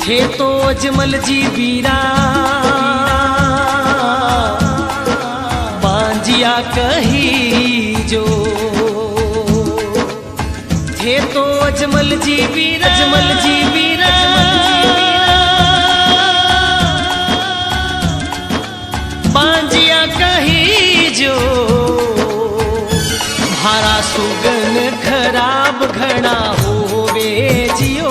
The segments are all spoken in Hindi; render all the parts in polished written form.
थे तो अजमल जी बीरा बांजिया कही जो थे तो अजमल जी बीरा बांजिया कही जो भारा सुगन खराब घना होवे जियो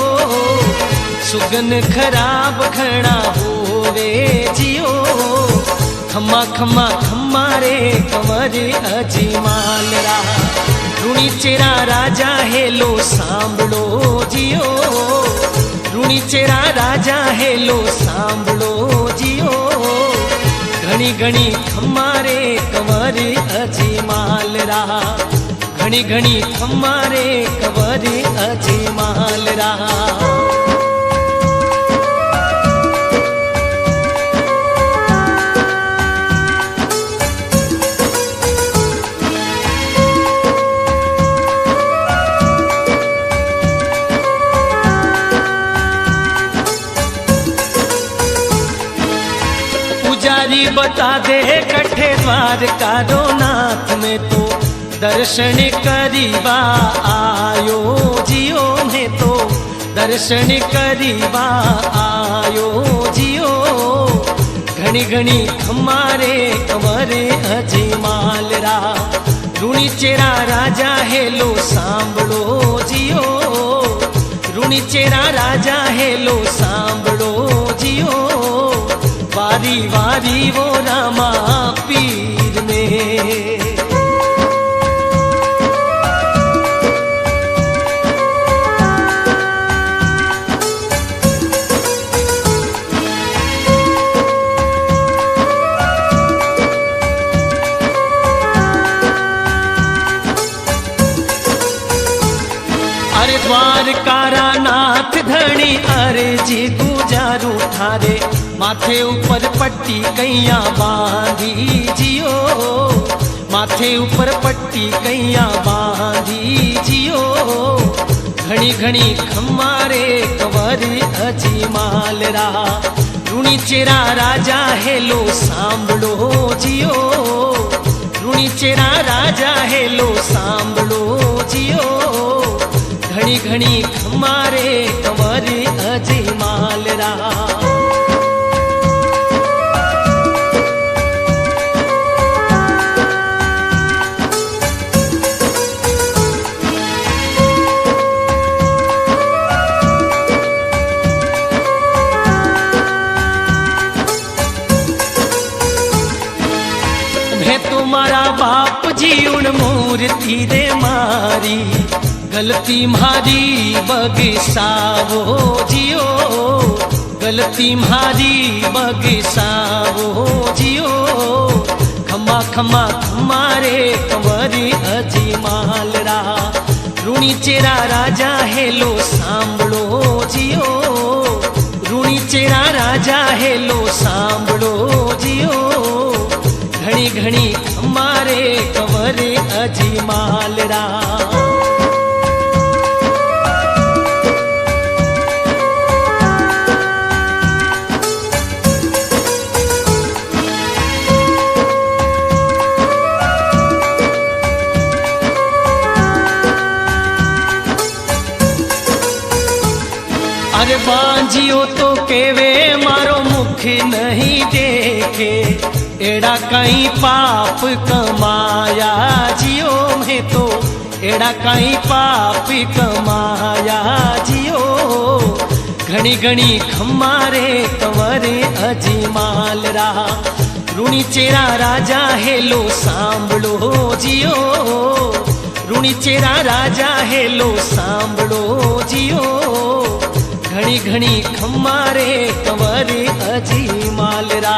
सुगन खराब घना होवे जियो खम्मा खम्मा खम्मा रे कंवर अजमाल रा रूणी चेरा राजा हेलो सांभळो जियो रूणी चेरा राजा हेलो सांभळो जियो घणी घणी खम्मा रे कंवर अजमाल रा घणी घणी खम्मा रे कंवर अजमाल रा पुजारी बता दे कठे द्वारकारो नाथ में तो दर्शन करीबा आयो जियो में तो दर्शन करीबा आयो जियो घणी घणी खम्मारे कंवर अजमाल रा रूणी चेरा राजा हेलो सांभळो जियो रूणी चेरा राजा हेलो सांभळो जियो वारी वारी वो रामा पीर में अरे द्वारकारा नाथ धनी अरे जी गुजारू थारे माथे ऊपर पट्टी कैया बांधी जियो माथे ऊपर पट्टी कैया बांधी जियो घणी घणी खम्मारे कंवर अजमाल रा रूणी चेरा राजा हेलो सांभळो जियो रूणी चेरा राजा हेलो सांभळो जियो घणी घणी खम्मारे कंवर अजमाल रा तुम्हारा बाप जी उन मूर्ति रे मारी गलती मारी बगसावो जियो गलती मारी बगसावो जियो खम्मा खम्मा खम्मा रे कंवर अजमाल रा रूणी चेरा राजा हेलो सांभळो जियो रूणी चेरा राजा हेलो सांभळो जियो घणी घणी खम्मारे कंवर अजमाल रा अरे बांजियो तो केवे मारो मुख नहीं देखे एड़ा कहीं पाप कमाया जियो में तो एड़ा कहीं पाप कमाया जियो घणी घणी खम्मारे कंवर अजमाल रा रूणी चेरा राजा हेलो सांभळो जियो रूणी चेरा राजा हेलो सांभळो जियो घणी घणी खम्मारे कंवर अजमाल रा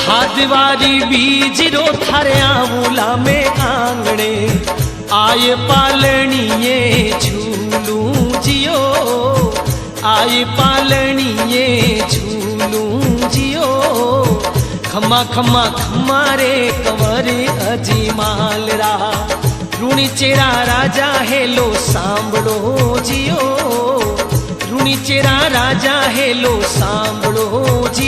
भादवारी बीज रो थारे आंवला में आंगणे आय पालणीए झूलूं जियो, आय पालणीए झूलूं जियो। खम्मा खम्मा खम्मा रे कंवरे अजी मालरा, ऋणी चेरा राजा हेलो सांभळो जियो, ऋणी चेरा राजा हेलो सांभळो जियो।